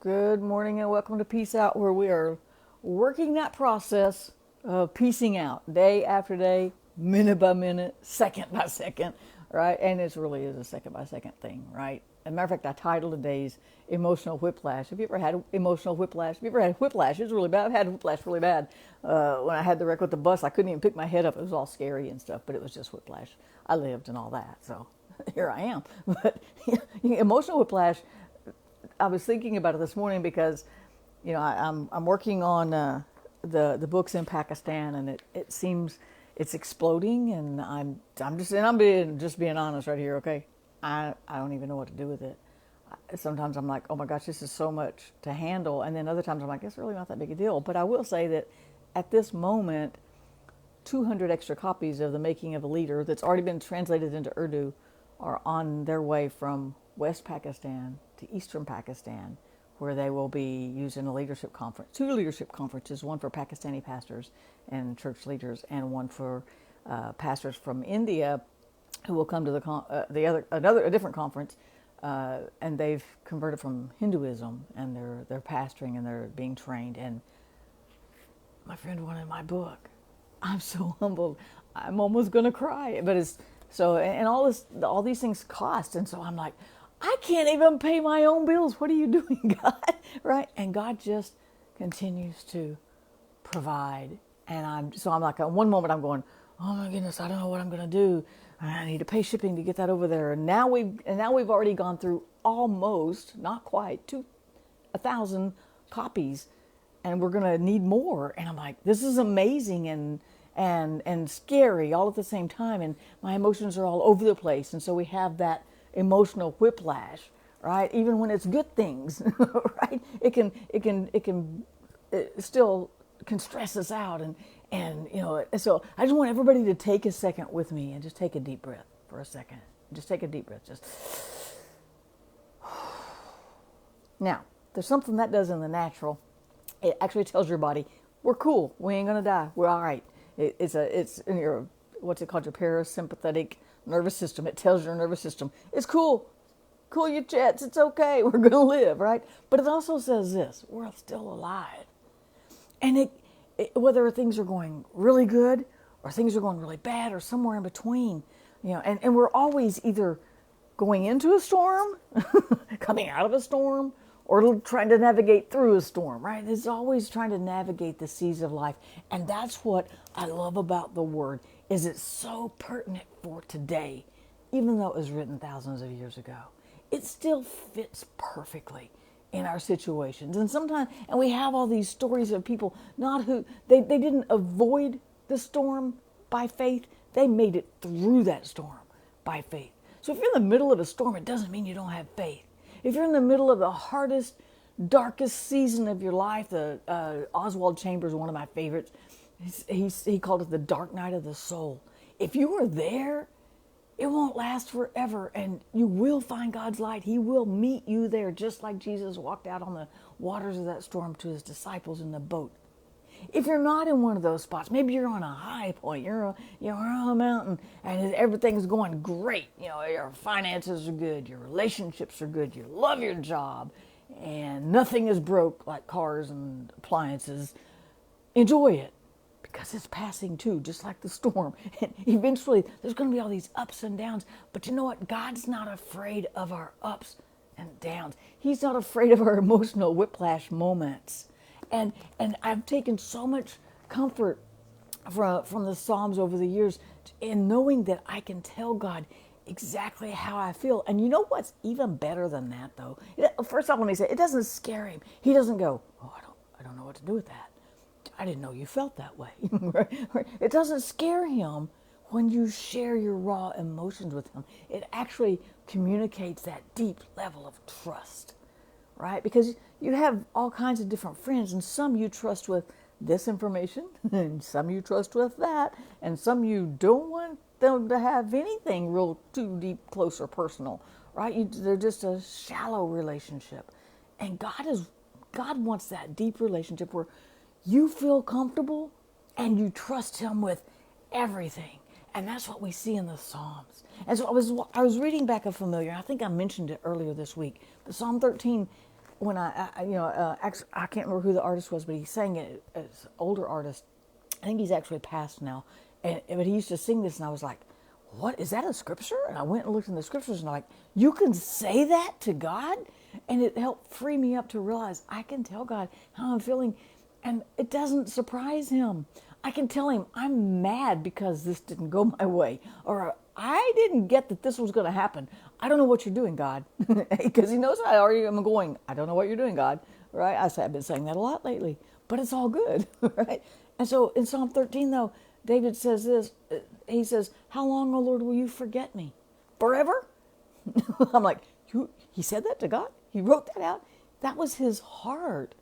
Good morning and welcome to Peace Out, where we are working that process of piecing out day after day, minute by minute, second by second, right? And it really is a second by second thing, right? As a matter of fact, I titled today's emotional whiplash. Have you ever had emotional whiplash? Have you ever had whiplash? It's really bad. I've had whiplash really bad. When I had the wreck with the bus, I couldn't even pick my head up. It was all scary and stuff, but it was just whiplash. I lived and all that, so here I am. But emotional whiplash, I was thinking about it this morning because, I'm working on the books in Pakistan, and it seems it's exploding, and I'm being honest right here, okay? I don't even know what to do with it. Sometimes I'm like, oh my gosh, this is so much to handle, and then other times I'm like, it's really not that big a deal. But I will say that at this moment, 200 extra copies of The Making of a Leader that's already been translated into Urdu are on their way from West Pakistan to Eastern Pakistan, where they will be used in a leadership conference. Two leadership conferences, one for Pakistani pastors and church leaders, and one for pastors from India who will come to a different conference. And they've converted from Hinduism, and they're pastoring and they're being trained. And my friend wanted my book. I'm so humbled. I'm almost gonna cry. But it's so, and all these things cost, and so I'm like, I can't even pay my own bills. What are you doing, God? Right? And God just continues to provide. And I'm like, at one moment I'm going, oh my goodness, I don't know what I'm gonna do. I need to pay shipping to get that over there. And now we've already gone through almost, not quite, 1,000 copies, and we're gonna need more. And I'm like, this is amazing and scary all at the same time. And my emotions are all over the place. And so we have that emotional whiplash, right? Even when it's good things, right? It still can stress us out. So I just want everybody to take a second with me and just take a deep breath for a second. Just take a deep breath. Just now, there's something that does in the natural. It actually tells your body, we're cool. We ain't gonna die. We're all right. It's in your, what's it called, your parasympathetic nervous system. It tells your nervous system, it's cool. Cool your jets. It's okay. We're gonna live, right? But it also says this: we're still alive. And whether things are going really good or things are going really bad or somewhere in between, and we're always either going into a storm, coming out of a storm, or trying to navigate through a storm, right? It's always trying to navigate the seas of life. And that's what I love about the Word, is it's so pertinent for today. Even though it was written thousands of years ago, it still fits perfectly in our situations. And we have all these stories of people they didn't avoid the storm by faith, they made it through that storm by faith. So if you're in the middle of a storm, it doesn't mean you don't have faith. If you're in the middle of the hardest, darkest season of your life, Oswald Chambers, one of my favorites, he called it the dark night of the soul. If you are there, it won't last forever, and you will find God's light. He will meet you there, just like Jesus walked out on the waters of that storm to his disciples in the boat. If you're not in one of those spots, maybe you're on a high point, you're on a mountain, and everything's going great. Your finances are good, your relationships are good, you love your job, and nothing is broke like cars and appliances. Enjoy it, because it's passing too, just like the storm. And eventually, there's going to be all these ups and downs. But you know what? God's not afraid of our ups and downs. He's not afraid of our emotional whiplash moments. And I've taken so much comfort from the Psalms over the years in knowing that I can tell God exactly how I feel. And you know what's even better than that, though? First off, let me say, it doesn't scare him. He doesn't go, oh, I don't know what to do with that. I didn't know you felt that way. Right? It doesn't scare him when you share your raw emotions with him. It actually communicates that deep level of trust, right? Because you have all kinds of different friends, and some you trust with this information, and some you trust with that, and some you don't want them to have anything real too deep, close, or personal, right? They're just a shallow relationship. And God wants that deep relationship where you feel comfortable and you trust him with everything. And that's what we see in the Psalms. And so I was reading back a familiar, I think I mentioned it earlier this week, but Psalm 13 when actually, I can't remember who the artist was, but he sang it as an older artist. I think he's actually passed now. But he used to sing this, and I was like, what, is that a scripture? And I went and looked in the scriptures, and I'm like, you can say that to God? And it helped free me up to realize I can tell God how I'm feeling, and it doesn't surprise him. I can tell him I'm mad because this didn't go my way, or I didn't get that this was going to happen. I don't know what you're doing, God, because he knows I already am going, I don't know what you're doing, God, right? I've been saying that a lot lately, but it's all good, right? And so in Psalm 13, though, David says this, he says, how long, O Lord, will you forget me? Forever? I'm like, he said that to God? He wrote that out? That was his heart.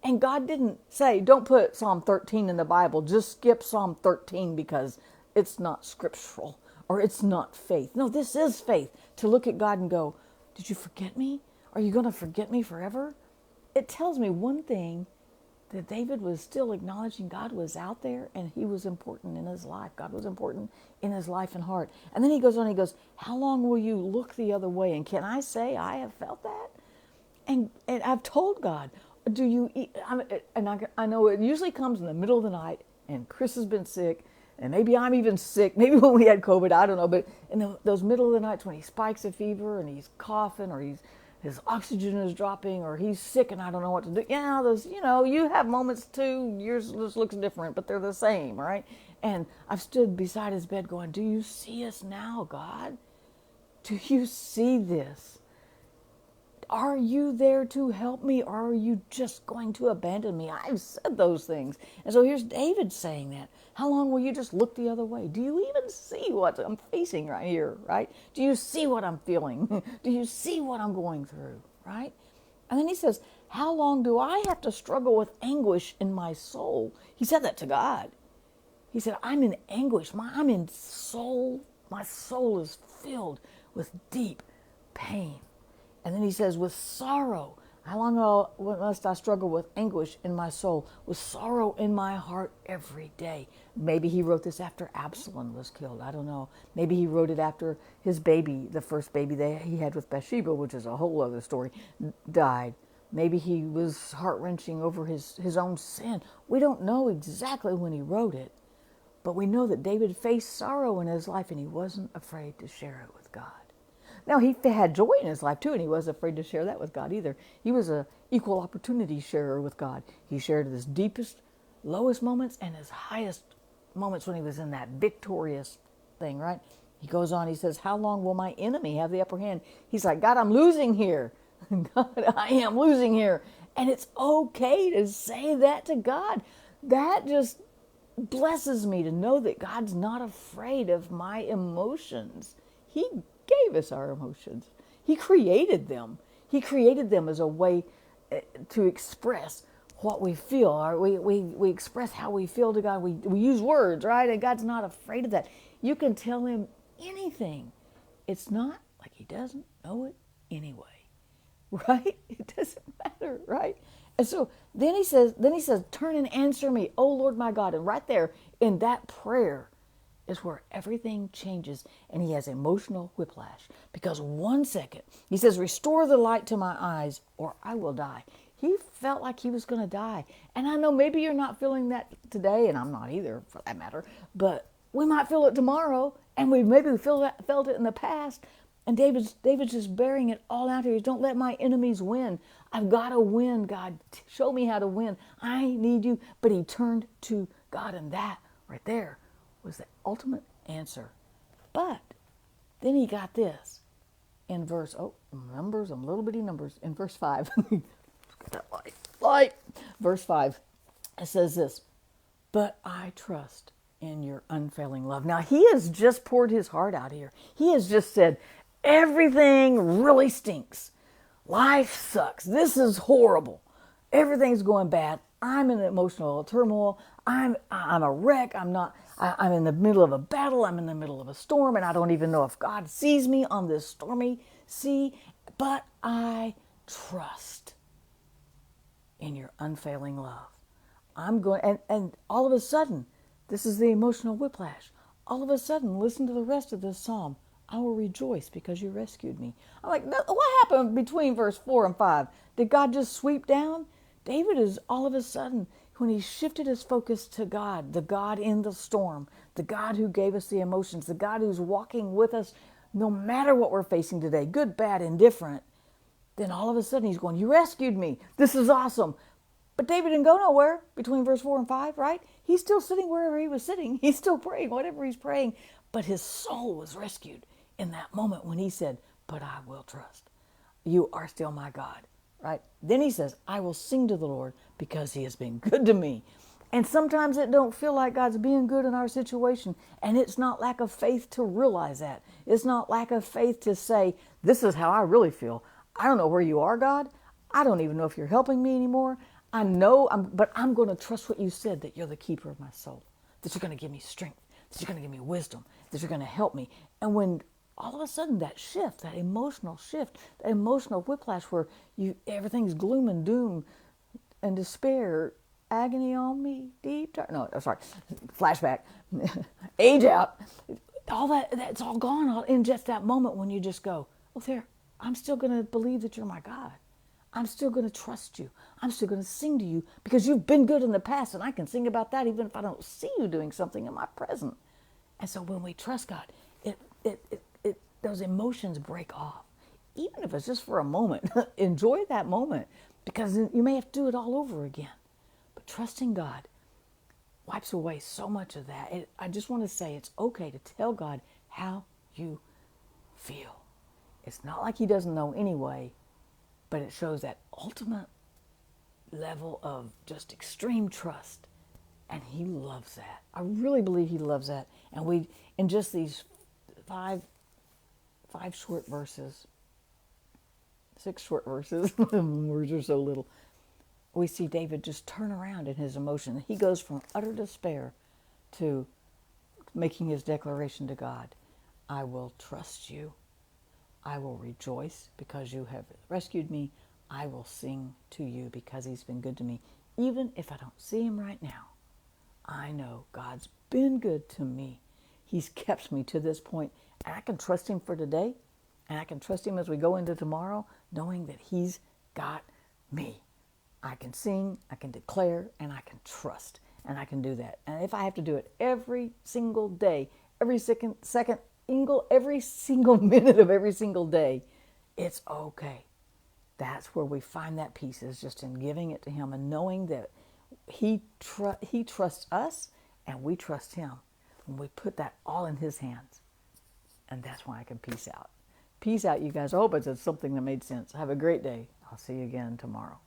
And God didn't say, don't put Psalm 13 in the Bible. Just skip Psalm 13 because it's not scriptural or it's not faith. No, this is faith. To look at God and go, did you forget me? Are you going to forget me forever? It tells me one thing, that David was still acknowledging God was out there and he was important in his life. God was important in his life and heart. And then he goes on, he goes, how long will you look the other way? And can I say I have felt that? And I've told God, do you eat? I know it usually comes in the middle of the night, and Chris has been sick, and maybe I'm even sick. Maybe when we had COVID, I don't know. But in those middle of the nights when he spikes a fever and he's coughing, or his oxygen is dropping, or he's sick and I don't know what to do. Yeah, those, you have moments too. Yours just looks different, but they're the same, right? And I've stood beside his bed going, do you see us now, God? Do you see this? Are you there to help me, or are you just going to abandon me? I've said those things. And so here's David saying that. How long will you just look the other way? Do you even see what I'm facing right here, right? Do you see what I'm feeling? Do you see what I'm going through, right? And then he says, how long do I have to struggle with anguish in my soul? He said that to God. He said, I'm in anguish. I'm in soul. My soul is filled with deep pain. And then he says, with sorrow, how long must I struggle with anguish in my soul, with sorrow in my heart every day? Maybe he wrote this after Absalom was killed. I don't know. Maybe he wrote it after his baby, the first baby that he had with Bathsheba, which is a whole other story, died. Maybe he was heart-wrenching over his own sin. We don't know exactly when he wrote it, but we know that David faced sorrow in his life and he wasn't afraid to share it with God. Now, he had joy in his life, too, and he wasn't afraid to share that with God either. He was an equal opportunity sharer with God. He shared his deepest, lowest moments and his highest moments when he was in that victorious thing, right? He goes on, he says, how long will my enemy have the upper hand? He's like, God, I'm losing here. God, I am losing here. And it's okay to say that to God. That just blesses me to know that God's not afraid of my emotions. He gave us our emotions. He created them. He created them as a way to express what we feel. We express how we feel to God. We use words, right? And God's not afraid of that. You can tell him anything. It's not like he doesn't know it anyway, right? It doesn't matter, right? And so then he says, turn and answer me, O Lord my God. And right there in that prayer is where everything changes, and he has emotional whiplash. Because 1 second, he says, restore the light to my eyes or I will die. He felt like he was going to die. And I know maybe you're not feeling that today, and I'm not either for that matter, but we might feel it tomorrow, and we maybe felt it in the past. And David's just bearing it all out here. Don't let my enemies win. I've got to win, God. Show me how to win. I need you. But he turned to God, and that right there was the ultimate answer. But then he got this in numbers, some little bitty numbers, in verse 5. Get that light. Verse 5, it says this, but I trust in your unfailing love. Now, he has just poured his heart out here. He has just said, everything really stinks. Life sucks. This is horrible. Everything's going bad. I'm in emotional turmoil. I'm a wreck. I'm in the middle of a battle. I'm in the middle of a storm, and I don't even know if God sees me on this stormy sea, but I trust in your unfailing love. I'm going, and all of a sudden, this is the emotional whiplash. All of a sudden, listen to the rest of this psalm. I will rejoice because you rescued me. I'm like, no, what happened between verse 4 and 5? Did God just sweep down? David is all of a sudden, when he shifted his focus to God, the God in the storm, the God who gave us the emotions, the God who's walking with us no matter what we're facing today, good, bad, indifferent, then all of a sudden he's going, you rescued me. This is awesome. But David didn't go nowhere between verse 4 and 5, right? He's still sitting wherever he was sitting. He's still praying, whatever he's praying. But his soul was rescued in that moment when he said, but I will trust. You are still my God, right? Then he says, I will sing to the Lord because he has been good to me. And sometimes it don't feel like God's being good in our situation. And it's not lack of faith to realize that. It's not lack of faith to say, this is how I really feel. I don't know where you are, God. I don't even know if you're helping me anymore. I know, but I'm going to trust what you said, that you're the keeper of my soul, that you're going to give me strength, that you're going to give me wisdom, that you're going to help me. And when all of a sudden that shift, that emotional whiplash where everything's gloom and doom and despair, agony on me, deep dark. No, sorry, flashback, age out. All that's all gone in just that moment when you just go, oh, there, I'm still going to believe that you're my God. I'm still going to trust you. I'm still going to sing to you because you've been good in the past, and I can sing about that even if I don't see you doing something in my present. And so when we trust God, those emotions break off. Even if it's just for a moment, enjoy that moment because you may have to do it all over again. But trusting God wipes away so much of that. I just want to say it's okay to tell God how you feel. It's not like he doesn't know anyway, but it shows that ultimate level of just extreme trust. And he loves that. I really believe he loves that. And we, in just these five short verses, 6 short verses, words are so little, we see David just turn around in his emotion. He goes from utter despair to making his declaration to God. I will trust you. I will rejoice because you have rescued me. I will sing to you because he's been good to me. Even if I don't see him right now, I know God's been good to me. He's kept me to this point, and I can trust him for today, and I can trust him as we go into tomorrow, knowing that he's got me. I can sing, I can declare, and I can trust, and I can do that. And if I have to do it every single day, every second, every single minute of every single day, it's okay. That's where we find that peace, is just in giving it to him and knowing that he trusts us and we trust him. When we put that all in his hands. And that's why I can peace out. Peace out, you guys. I hope it's something that made sense. Have a great day. I'll see you again tomorrow.